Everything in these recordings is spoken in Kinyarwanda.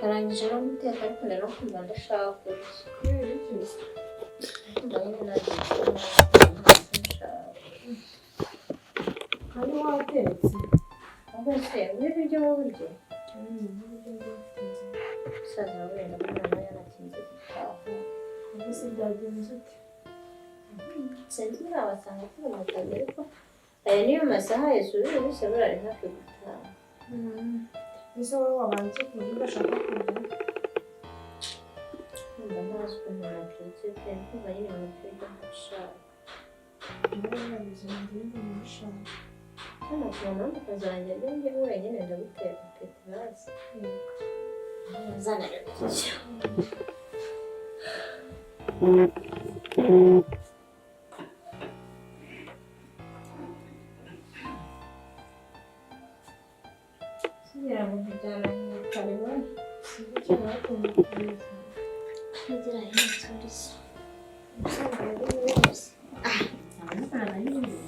arangije no guteka ariko rero kumva ndashaka kurya. Kubera iki? Kumva nyine nagiye Kandi watetse? ahubwo se ibiryo mu buryo N'ibiryo umusaza wawe ndabona yaratinze gutaha. mbese byagenze ute? Sinzi nabasanga kuri mu kazi ariko aya niyo masaha yasubije bose burari hafi gutaha. Ese wowe wabanje kurya ugashaka kurya? Kumva ntazi ukuntu nabyutse pe kumva nyine mu buryo ntashaka. Nawe yabize mu gihugu mubishaka. Hano kubona umukozi wanjye ari njye wenyine ndagutera peti hasi. Azanira iki? Kugira ngo kujyana kare we Sinzi icyo bakunze kubeza. kugira hino turize. Usanga ari wese. Amafaranga ni ibintu.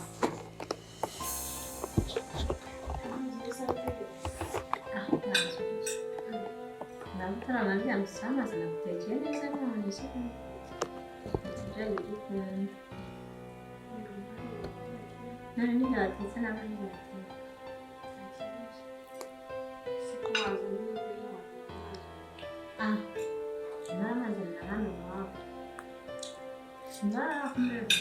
Ndabutara amazi amazi nagutekeye neza none se. Ntabwo bikunda. None ntibyatetse n'abandi bateka. Siko waza n'ibyo Namaze na hano iwabo. Narakumenya.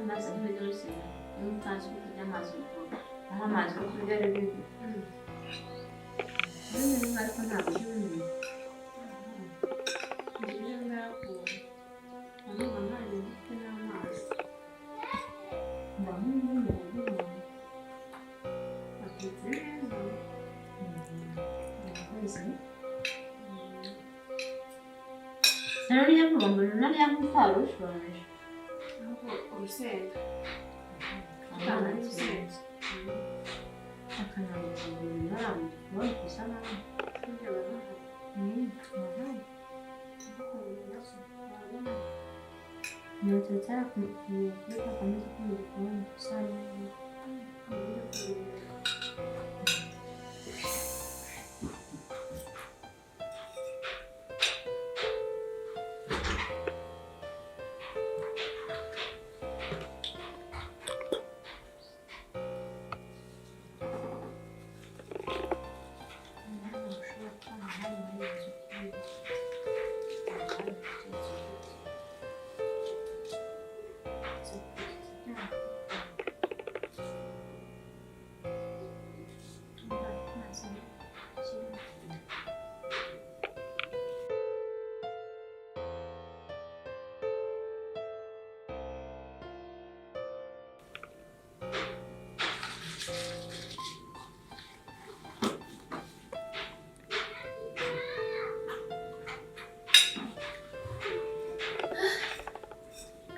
Amazi y'ibiryo bisenya. Iyo utazi kurya amazi ukunda. Aho amazi yo kurya ari bibi. Niba ariko ntabwo ujya ubimenya. Ngiye ndakura. Hano amazi ndetse n'amazi. Ndabona umuntu umuntu. Atetse neza. Nari yavuga ngo nari yamutara ushonje. Urusenda. Akana urusenda. Akana urusenda naramuye gusa nawe. Kurya baraha. Nitotara kuweka kamili kwenye kuona sana.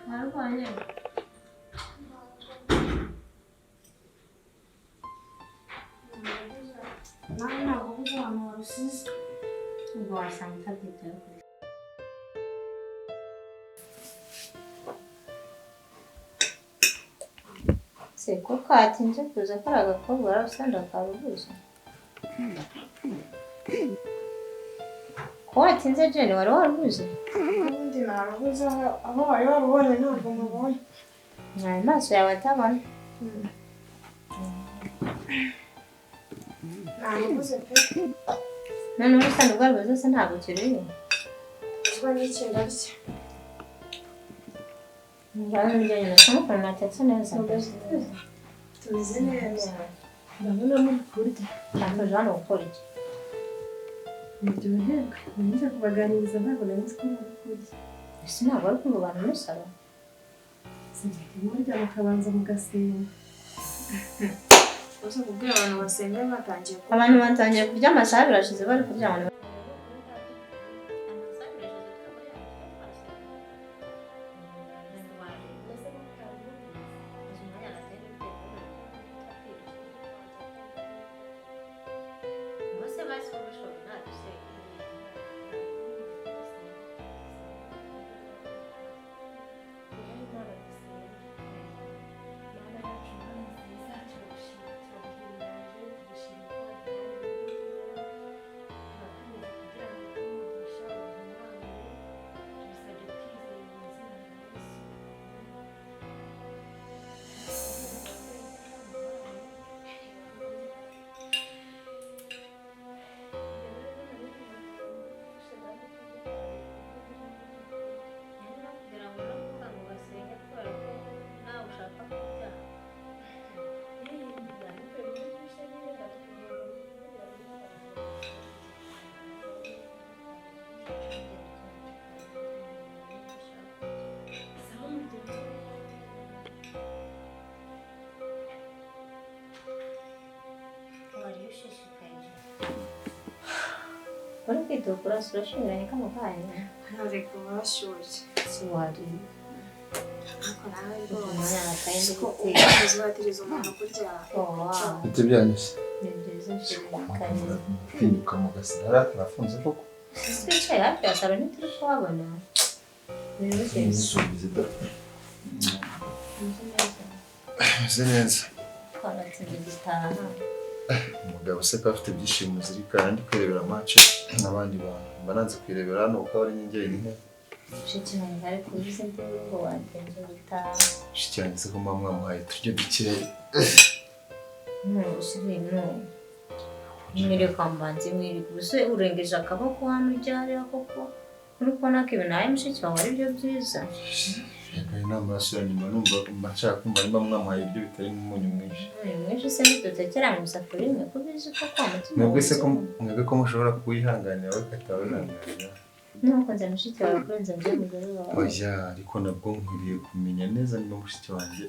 Warwanye? Nawe ntabwo uzi ahantu warusize. Ubwo wasanga utabyitayeho kure. Se ko katinze kuza kari agakobwa warasanga karubuze. Ko watinze Jane wari warubuze? Ubundi narabuze aho wari warubonye ntabwo mubonye. Nta maso yawe atabona. Narabuze pe. None urusanga rwarubuze zose ntabwo kiriyo. Ubwo n'iki ndarya. Ngana njye na samu natetse neza. Tumeze neza. Ndabona muri kurya. Ntabwo jana ukora iki? Muryoherwa. Nje kubaganiriza ntabwo nari ko muri kurya. Ese ntabwo ari kumva abantu musaba. Murya bakabanza mugasenga. Bose kubwira abantu basenga batangiye kurya. Abantu batangiye kurya amasaha birashize bari kurya ngo kwitukura surashinganye kamukanya ntareka washoje siwari ariko nawe umwana akayendi ko guteka uzatireza umuntu kurya Bite byanyuze ni byiza nshimye kwiruka mu gasara turafunze koko twicaye hafi ya salo ntituri kuhabona ni byiza meze neza twaratsinze gitaha umugabo se ko afite ibyishimo zirikana ndi kwirebera match n'abandi bantu mba nanze kwirebera hano uko ari njyenyine mushiki wanjye ari kubiza induru ngo wagenze gitaha cyane se ko mwamuhaye turyo dukeya usibino mwiri kwambanze mwiri gusa urengeje akaboko hano ujyariya koko uri kubona ko ibintu ari mushiki wawe ari byo byiza yakaye n'amaraso ya nyuma numva nshaka kumva nimba mwamuhaye ibyo bitari nk'umunyu mwinshi mwinshi se ntidutekera mu isafuriya imwe kubizi ko kwa mutima mwebwe ko mushobora kuyihanganira we katawihanganira nuko nza mushiki wawe kurenza njye umugore wawe oya ariko nabwo nkwiriye kumenya neza niba mushiki wanjye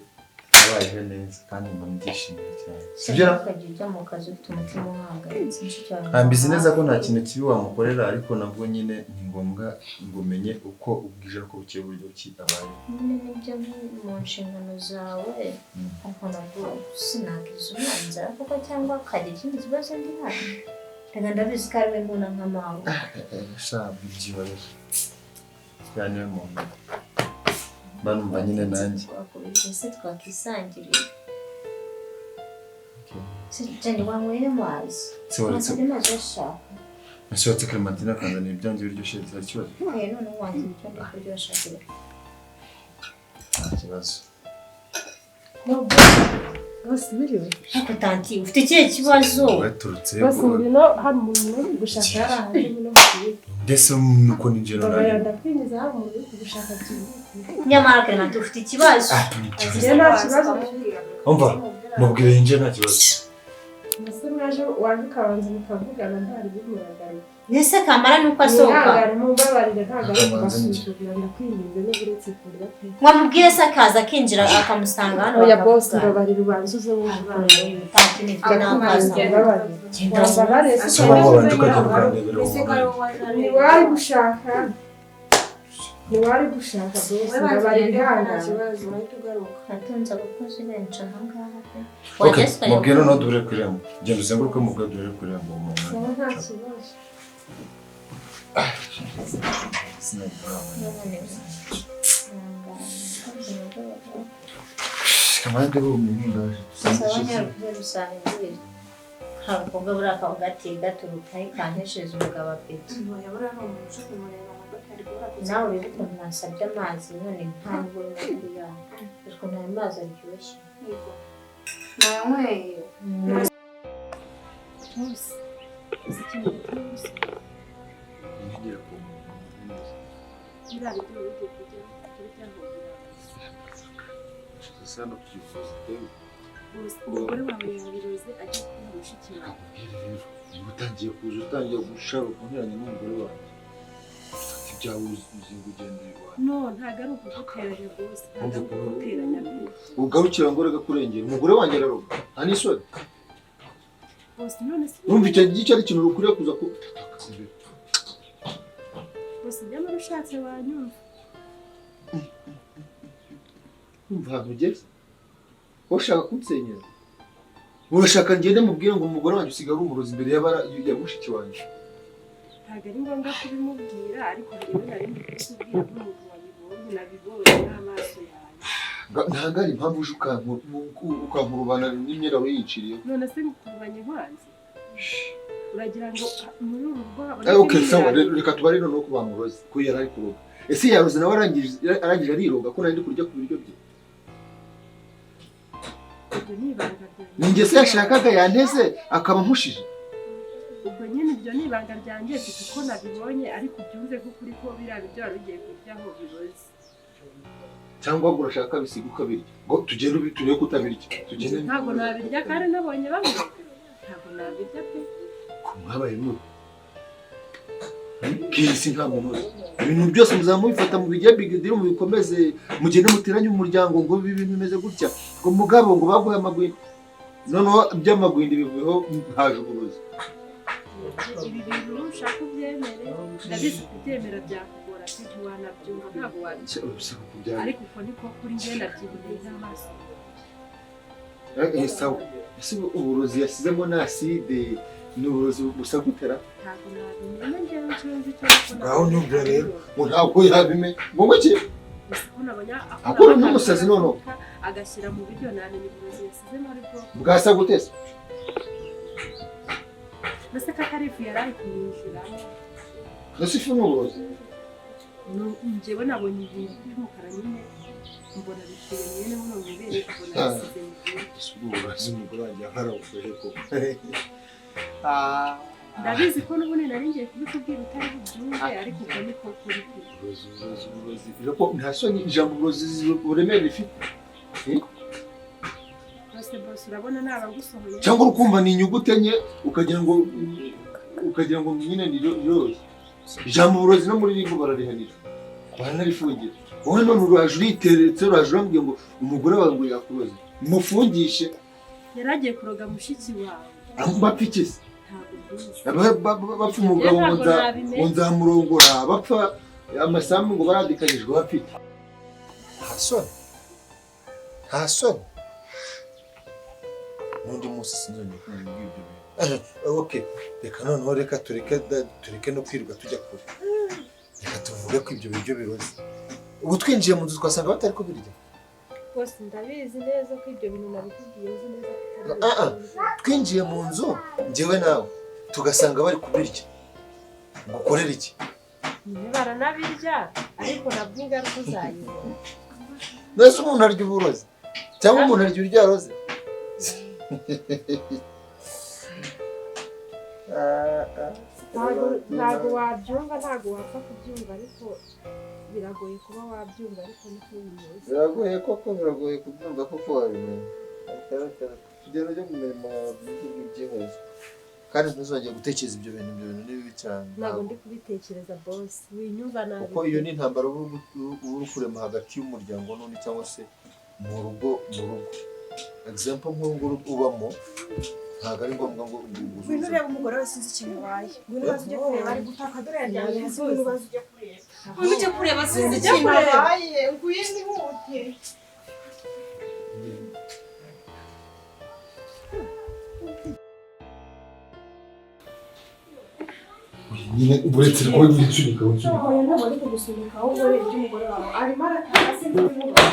abayeho neza kandi mba mbyishimiye cyane sibyo ukajya ujya mu kazi ufite umutima uhangayitse mushiki wawe mbizi neza ko nta kintu kibi wamukorera ariko nabwo nyine ni ngombwa ngo umenye uko ubwije n'uko bukeye uburyo ki abayeho nyine nibyo mu nshingano zawe ariko nabwo sinagize umwanzara koko cyangwa akagira ikindi kibazo ndi hano reka ndabizi ko ari we mbona nk'amawe shabwe ibyibabera cyane niwe muntu mba numva nyine nanjye twakubise se twakisangirira Jani wanyweye amazi amazi mazi ashaka nashobotse Clementine akanzanira ibyanjye biryoshye byari ikibazo none wanjye ibyo ndi kuryoshakira nta kibazo bose biriwe ariko tanti ufite ikihe kibazo waturutse bose ngwino hari umuntu uri gushaka yarahanze ngwino kuyiga ndetse nuko ninjira nawe ndakwinjiza hari umuntu uri gushaka byihutirwa nyamara Clementine ufite ikibazo njye nta kibazo umva mubwire yinjira nta kibazo mbese mwaje waje ukabanza mukavugana ntari bimuragaruka ese kamara nuko asohoka mwihangane mumbabarire ntabwo ari kubasuzugura ndakwinjiza n'uretse kurya pe mwamubwire se akaza akinjira akamusanga hano oya boss mbabarire ubanza uze wumva tanti ni byo nakaza ntiwari gushaka boss mbabarire ihangane natunze abakozi benshi aha ngaha pe okay mubwire noneho duhure ku irembo genda uzenguruke mubwire duhure ku irembo umuntu nta kibazo kamande bumenye ndaje abakobwa buriya akaba gatiye gaturuka kantesheje umugabo apeti nawe rero ukuntu nasabye amazi none ntabwo nabwo yawe ariko nta mazi aryoshye nanyweye Sano kwifuza tewe umugore wawe yabiroze agiye kubona mushiki wawe utangiye kuza utangiye gushaka kunyuranya n'umugore wanjye ibyawe uzi kugenda iwawe no ntabwo ari ukuguteranya rwose ntabwo ari ukuguteranya ugarukira ngo rega kurengera umugore wanjye araroga nta n'isoni bose none se urumva icyo gice ari ikintu ukuriye kuza ku bose nyamara ushatse wanyumva umva ahantu ugeze ushaka kunsenyera urashaka ngende mubwire ngo umugore wanjye usigaye ari umurozi imbere ya mushiki wanjye ntabwo ari ngombwa kubimubwira ariko rero nari ndi kubibwira nk'umuntu wabibonye nabibonye n'amaso yawe ntabwo ari impamvu uje ukankurubana n'imyenda wiyiciriye none se mukurubanye nkanze uragira ngo muri uru rugo habone okay sawa reka tubare noneho ko bamuroze ko yari ari kuroga ese yaroze nawe arangije ariroga ko nari ndi kurya ku biryo bye ninjye se yashakaga yanteze akaba ampushije ubwo nyine ibyo ni ibanga ryanjye mfite uko nabibonye ariko ubyumve ko kuri ko biriya biryo wari ugiye kuryaho biroze cyangwa ngo urashaka bisiga ukabirya ngo tugende turebe ko utabirya ntabwo nabirya kandi nabonye babirya ntabwo nabirya pe ko mwabaye mubi kisi nta muntu ibintu byose muzamubifata mu bijya bigidire mu bikomeze mugende muteranye umuryango ngo ibintu bimeze gutya ngo mugabo ngo baguhe amagwindi noneho by'amagwindi bivuyeho haje uburozi ibi bintu ushaka ubyemere ndabizi kubyemera byakugora ariko wanabyumva ntabwo wabibyumva ariko uko niko kuri njye nabyiboneye n'amaso. Sawa ese uburozi yasizemo na acide ni uburozi busa gutera ntabwo nabimenya njyewe ikibazo icyo ngaho nyumvira rero ngo ntabwo yabimenya ngo iki akora n'umusazi noneho agashyira mu biryo namenye uburozi yasizemo ariko bwasa gutese mbese kakarifu yari ari kumwishyura ese ifu ni uburozi njyewe nabonye ibintu by'umukara nyine mbona biteye nyine muno mubere mbona yasize mu biryo uburozi umugore wanjye yaharawufashe ko ndabizi ko n'ubundi nari ngiye kubikubwira utari bubyumve ariko uko niko kuri uburozi ko nta soni ijambo uburozi uburemere rifite bose urabona nabagusohoye cyangwa urukumva ni inyuguti enye ukagira ngo nyine ni yose ijambo uburozi no muri rimbo bararihanira baranarifungira wowe none uraje uriteretse uraje urambwiye ngo umugore wawe ngo yakuroze mufungishe yaragiye kuroga mushiki wawe bapfa iki se bapfa umugabo ngo nzamurongora bapfa amasambu ngo baradikanijwe bapfa iki nta soni n'undi munsi sinzongeye kumva ibyo bintu okay reka noneho reka tureke no kwirirwa tujya kure reka tuvuge ko ibyo biryo biroze ubu twinjiye mu nzu twasanga batari kubirya bose ndabizi neza ko ibyo bintu nabikubwiye uzi neza twinjiye mu nzu njyewe nawe tugasanga bari kubirya ngo ukorere iki baranabirya ariko nabwo ingaruka uzayibona mbese umuntu arya uburozi cyangwa umuntu arya uryaroze ntabwo wabyumva ntabwo wapfa kubyumva ariko biragoye kuba wabyumva ariko niko bimeze biragoye kubyumva koko wabimenya tugenda ujya mu mirimo byihuse kandi ntuzongere gutekereza ibyo bintu ni bibi cyane ntabwo ndi kubitekereza boss winyumva nabi kuko iyo ni intambara uba uri kurema hagati y'umuryango n'undi cyangwa se mu rugo example nk'ubu ubamo ntabwo ari ngombwa ngo ngwino ureba umugore we sinzi ikintu waye ngwino baze ujye kureba ari gutaka dore yaryamye hasi ngwino baze ujye kureba ngwino ujye kureba sinzi ikintu waye ngwino ihute nyine uretse ko wisunika oya ntabwo ari kugusunika ahubwo reba iby'umugore wawe arimo arataha sinzi umugore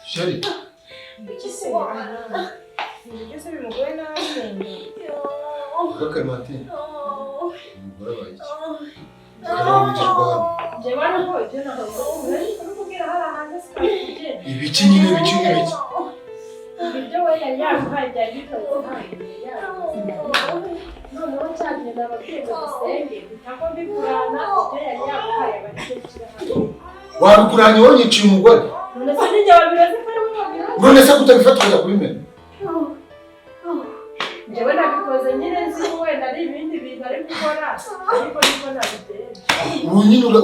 Sheri byose bimugoye nabi Bakari Martin umugore wawe iki Karabo wicirwa hano njyewe ariko ibyo ntabwo kubwira hari hanze sikakugenda ibiki nyine ibiki ibyo we yari yamuhaye byari bitoze noneho cyagenda ababyeyi badusenge bitako mbigurana ibyo yari yamuhaye abakecuru wabiguranye wowe nyiciye umugore none se ninjye wabiroze ko ari we wabiroze none se kutabifata ukajya kubimena njyewe nabikoze nyine nzi wenda ari ibindi bintu ari gukora ariko niko nabigenje ubu nyine ure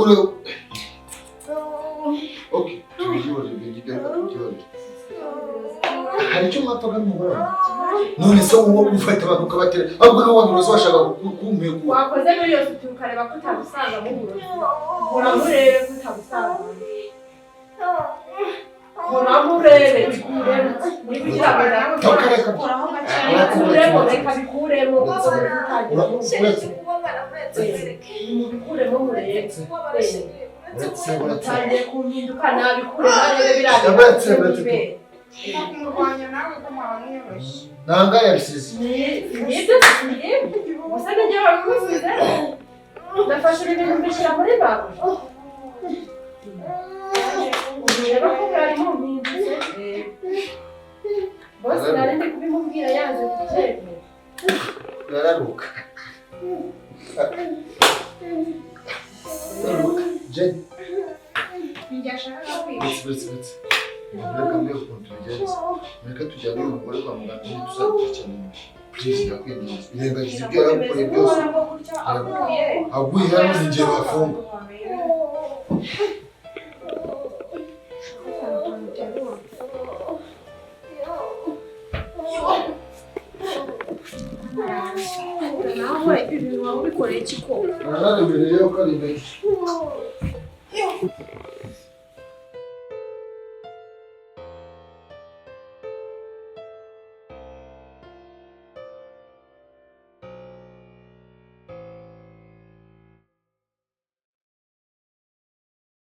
okay tubihore hari icyo mwapfaga n'umugore wawe none se uwo ufata abantu ukabatera ahubwo nawe wabiroze washaka kumpeka wakoze muri yose ukareba ko utabusanga mu burozi uramurebe ko utabusanga uramurebe bikuremo niba ugira ngo nawe bikuremo reka bikuremo mubikuremo murebe utangiye kumpinduka nabikuremo arebe birabe kumurwanya nawe ko mwanyoroshye nanga yabisize nibyo gusa nijye wabikusize nafashe ibintu mbishyira muri babo ureba ko bwari mumpindutse bose nari ndi kubimubwira yanze kubyemera yararuka Jen njye ashaka kwiga reka mbere ukuntu tubigenza reka tujyane uyu mugore kwa muganga niba tuzakurikirana please ndakwinginze irengagiza ibyo yaragukoreye byose aguye hano ni igihe bafunga nawe ibintu waba ubikoreye iki koko? Nararemereye ko ari benshi.